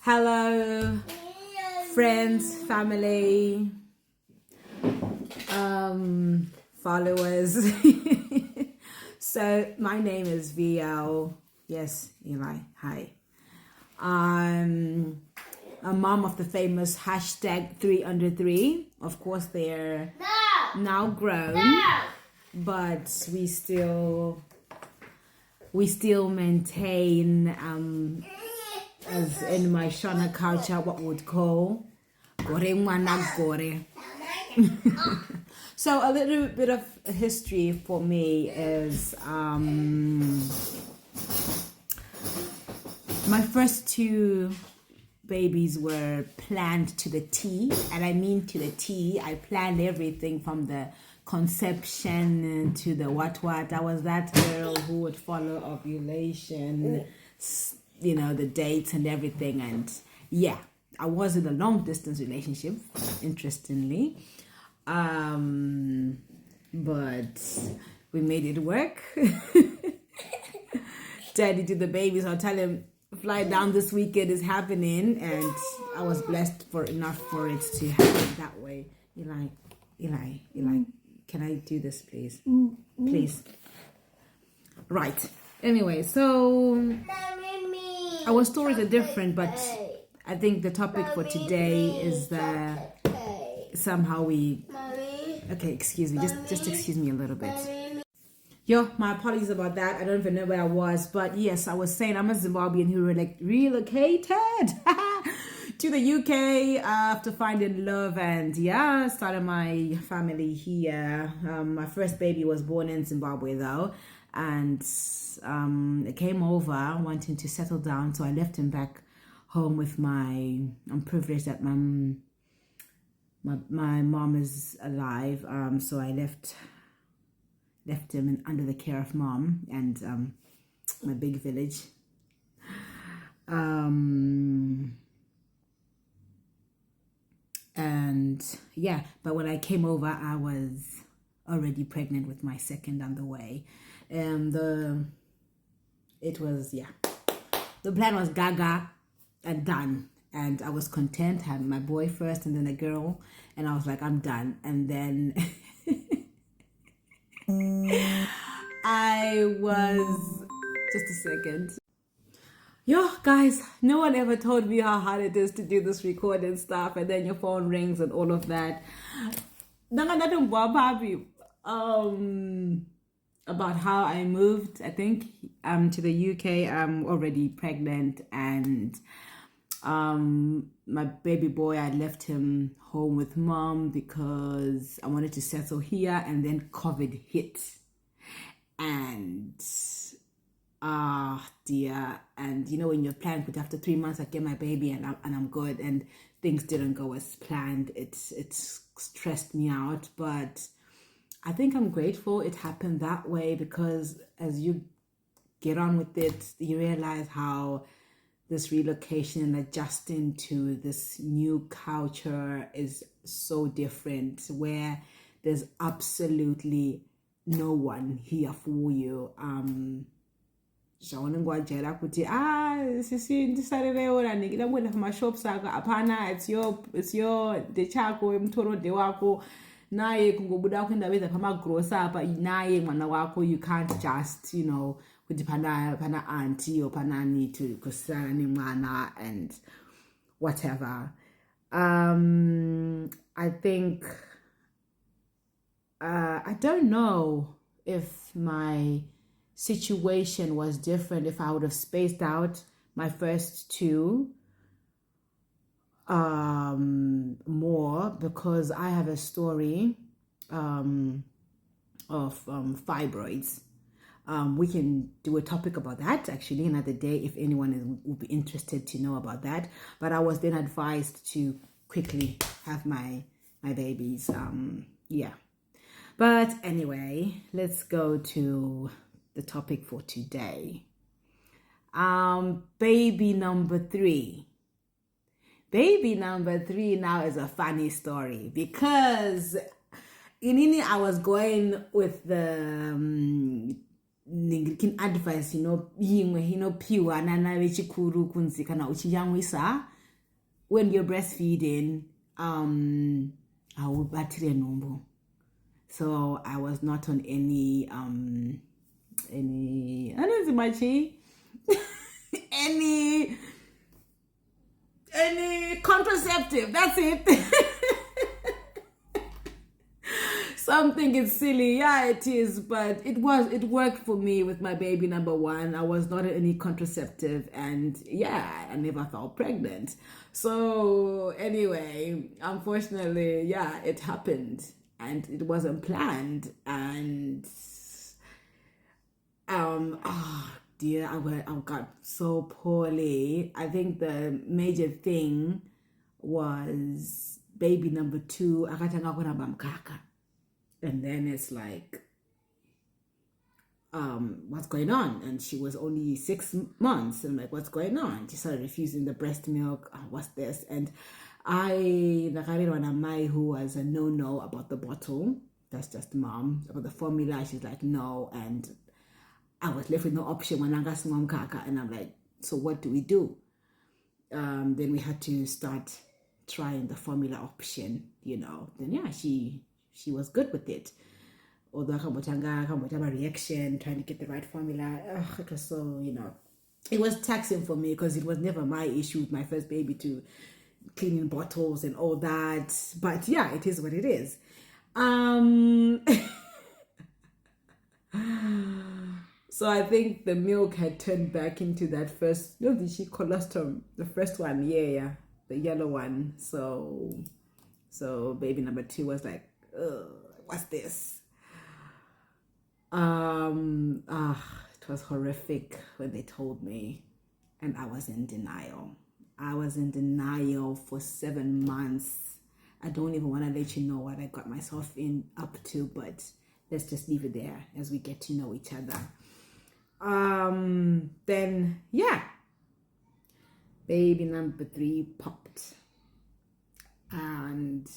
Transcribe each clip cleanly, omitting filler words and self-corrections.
Hello, friends, family, followers. So my name is VL. Yes, Eli. Hi. I'm a mom of the famous hashtag 3under3. Of course, they're now grown, but we still maintain as in my Shona culture, what we would call gore mwana gore. So a little bit of history for me is my first two babies were planned to the T, and I mean to the T. I planned everything from the conception to the what. I was that girl who would follow ovulation, you know, the dates and everything. And yeah, I was in a long distance relationship, interestingly, but we made it work. Daddy to the babies, I'll tell him, fly down this weekend is happening, and I was blessed enough for it to happen that way. Eli, can I do this, please? Please. Right. Anyway, so our stories are different, but I think the topic for today is that somehow we... Okay, excuse me. Just excuse me a little bit. Yo, my apologies about that. I don't even know where I was, but yes, I was saying I'm a Zimbabwean who relocated to the UK after finding love, and yeah, started my family here. My first baby was born in Zimbabwe though, and I came over wanting to settle down, so I left him back home with I'm privileged that my mom is alive, so I left him under the care of mom and my big village. And yeah, but when I came over, I was already pregnant with my second on the way. And the plan was gaga and done. And I was content, had my boy first and then a girl. And I was like, I'm done. And then I was... Just a second. Yo, guys, no one ever told me how hard it is to do this recording stuff, and then your phone rings and all of that. About how I moved, I think, to the UK. I'm already pregnant, and my baby boy, I left him home with mom because I wanted to settle here, and then COVID hit. And dear, and you know, when you're planned, but after 3 months I get my baby and I'm good, and things didn't go as planned. It stressed me out, but I think I'm grateful it happened that way, because as you get on with it, you realize how this relocation and adjusting to this new culture is so different, where there's absolutely no one here for you. It's your dechako mtoro de wako naye kungobuda kwenda weza pama grocer apa naye mwana wako. You can't just, you know, pana auntie or panani to kusana ni mwana and whatever. I think I don't know if my situation was different, if I would have spaced out my first two more, because I have a story of fibroids. We can do a topic about that actually another day if anyone would be interested to know about that. But I was then advised to quickly have my babies. Yeah. But anyway, let's go to the topic for today. Baby number 3. Baby number 3 now is a funny story, because I was going with the advice, pure nana vechikuru kunzi kana uchiyamwisa when you're breastfeeding, I will battery number. So I was not on any I don't know machi any contraceptive. That's it. Some think it's silly. Yeah, it is, but it worked for me with my baby number one. I was not on any contraceptive, and yeah, I never felt pregnant. So anyway, unfortunately, yeah, it happened, and it wasn't planned. And oh dear, I got so poorly. I think the major thing was baby number two. And then it's like, what's going on? And she was only 6 months. And I'm like, what's going on? She started refusing the breast milk. Oh, what's this? And I who was a no about the bottle. That's just mom. About the formula, she's like, no. And I was left with no option when I got mom kaka. And I'm like, so what do we do? Then we had to start trying the formula option, Then yeah, she was good with it. Although I reaction, trying to get the right formula. It was so, it was taxing for me because it was never my issue with my first baby to cleaning bottles and all that. But yeah, it is what it is. So I think the milk had turned back into that first, did she colostrum? The first one, yeah, the yellow one. So baby number two was like, what's this? It was horrific when they told me, and I was in denial. I was in denial for 7 months. I don't even want to let you know what I got myself up to, but let's just leave it there as we get to know each other. Then yeah, baby number 3 popped, and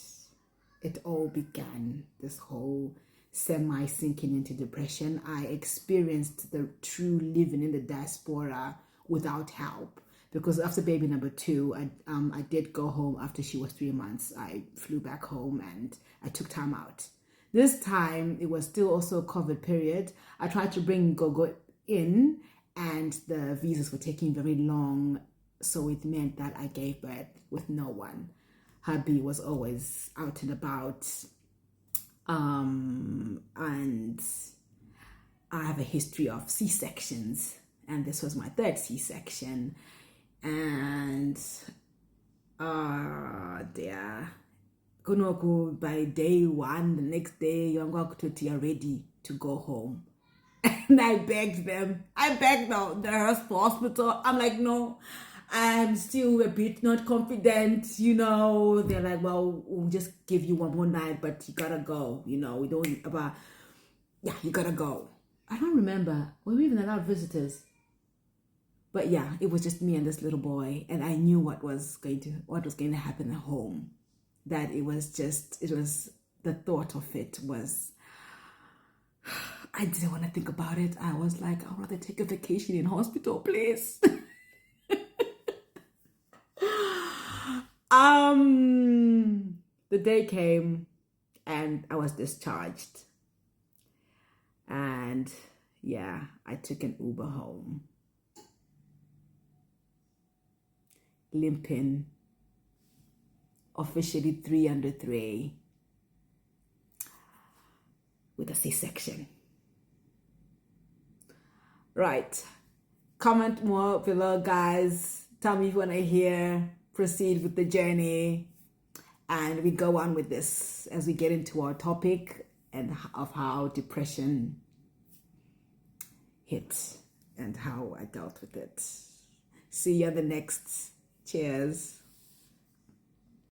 it all began, this whole semi-sinking into depression. I experienced the true living in the diaspora without help, because after baby number 2, I did go home after she was 3 months. I flew back home and I took time out. This time, it was still also a COVID period. I tried to bring Gogo in, and the visas were taking very long, so it meant that I gave birth with no one. Hubby was always out and about, and I have a history of C-sections, and this was my 3rd C-section, and dear, by day 1, the next day, you're ready to go home. And I begged them. I begged the hospital. I'm like, no, I'm still a bit not confident, They're like, well, we'll just give you one more night, but you gotta go, we don't, you gotta go. I don't remember. Were we even allowed visitors? But yeah, it was just me and this little boy, and I knew what was going to happen at home. That the thought of it was, I didn't want to think about it. I was like, I'd rather take a vacation in hospital, please. The day came and I was discharged. And yeah, I took an Uber home. Limping. Officially 3under3. With a C-section. Right. Comment more below, guys. Tell me if you want to proceed with the journey. And we go on with this as we get into our topic and of how depression hit and how I dealt with it. See you on the next. Cheers.